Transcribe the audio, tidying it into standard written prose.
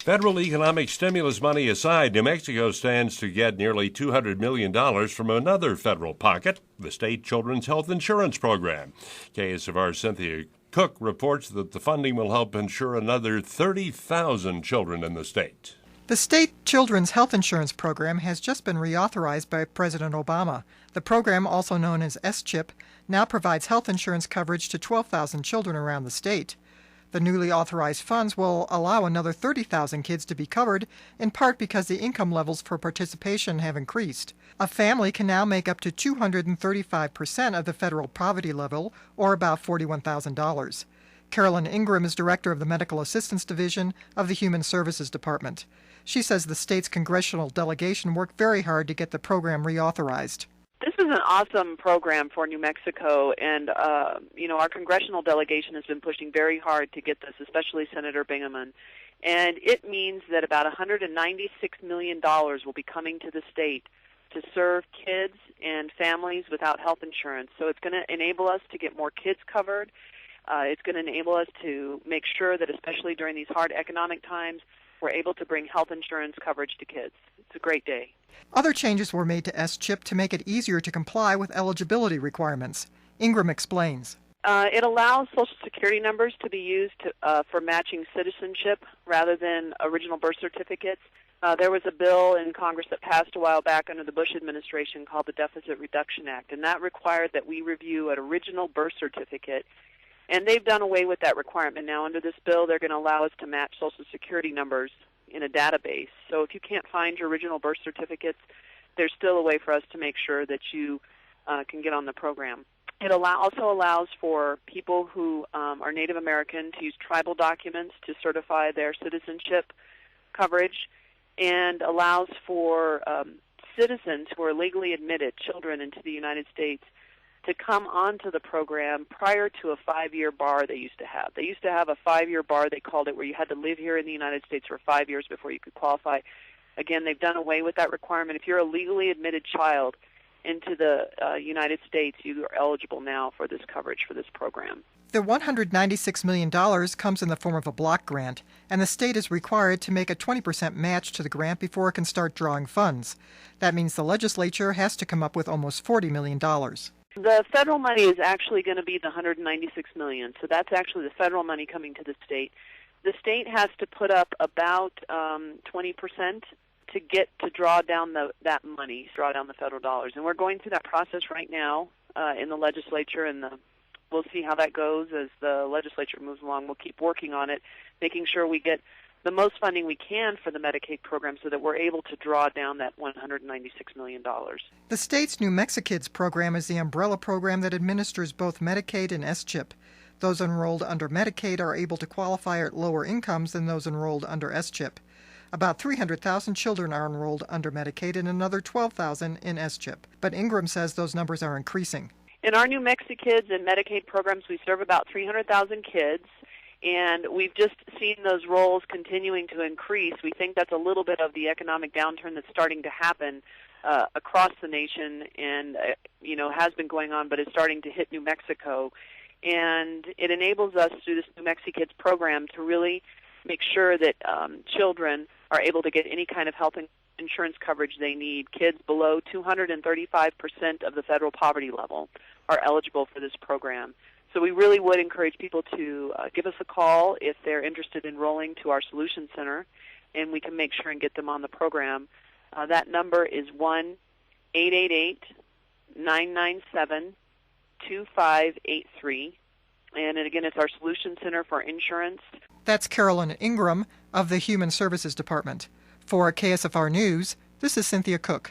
Federal economic stimulus money aside, New Mexico stands to get nearly $200 million from another federal pocket, the state children's health insurance program. KSFR's Cynthia Cook reports that the funding will help insure another 30,000 children in the state. The state children's health insurance program has just been reauthorized by President Obama. The program, also known as SCHIP, now provides health insurance coverage to 12,000 children around the state. The newly authorized funds will allow another 30,000 kids to be covered, in part because the income levels for participation have increased. A family can now make up to 235% of the federal poverty level, or about $41,000. Carolyn Ingram is director of the Medical Assistance Division of the Human Services Department. She says the state's congressional delegation worked very hard to get the program reauthorized. This is an awesome program for New Mexico, and our congressional delegation has been pushing very hard to get this, especially Senator Bingaman. And it means that about $196 million will be coming to the state to serve kids and families without health insurance. So it's going to enable us to get more kids covered. It's going to enable us to make sure that, especially during these hard economic times, we're able to bring health insurance coverage to kids. It's a great day. Other changes were made to SCHIP to make it easier to comply with eligibility requirements. Ingram explains. It allows Social Security numbers to be used for matching citizenship rather than original birth certificates. There was a bill in Congress that passed a while back under the Bush administration called the Deficit Reduction Act, and that required that we review an original birth certificate. And they've done away with that requirement now. Under this bill, they're going to allow us to match Social Security numbers in a database. So if you can't find your original birth certificates, there's still a way for us to make sure that you can get on the program. It also allows for people who are Native American to use tribal documents to certify their citizenship coverage, and allows for citizens who are legally admitted, children, into the United States, to come onto the program prior to a 5-year bar they used to have. They used to have a 5-year bar, they called it, where you had to live here in the United States for 5 years before you could qualify. Again, they've done away with that requirement. If you're a legally admitted child into the United States, you are eligible now for this coverage for this program. The $196 million comes in the form of a block grant, and the state is required to make a 20% match to the grant before it can start drawing funds. That means the legislature has to come up with almost $40 million. The federal money is actually going to be the $196 million, so that's actually the federal money coming to the state. The state has to put up about 20% to get to draw down that money, draw down the federal dollars. And we're going through that process right now in the legislature, and we'll see how that goes as the legislature moves along. We'll keep working on it, making sure we get the most funding we can for the Medicaid program so that we're able to draw down that $196 million. The state's New Mexikids program is the umbrella program that administers both Medicaid and SCHIP. Those enrolled under Medicaid are able to qualify at lower incomes than those enrolled under SCHIP. About 300,000 children are enrolled under Medicaid and another 12,000 in SCHIP. But Ingram says those numbers are increasing. In our New Mexikids and Medicaid programs, we serve about 300,000 kids. And we've just seen those roles continuing to increase. We think that's a little bit of the economic downturn that's starting to happen across the nation, and has been going on, but is starting to hit New Mexico. And it enables us through this New Mexikids program to really make sure that children are able to get any kind of health insurance coverage they need. Kids below 235% of the federal poverty level are eligible for this program. So we really would encourage people to give us a call if they're interested in enrolling to our Solution Center, and we can make sure and get them on the program. That number is 1-888-997-2583. And again, it's our Solution Center for Insurance. That's Carolyn Ingram of the Human Services Department. For KSFR News, this is Cynthia Cook.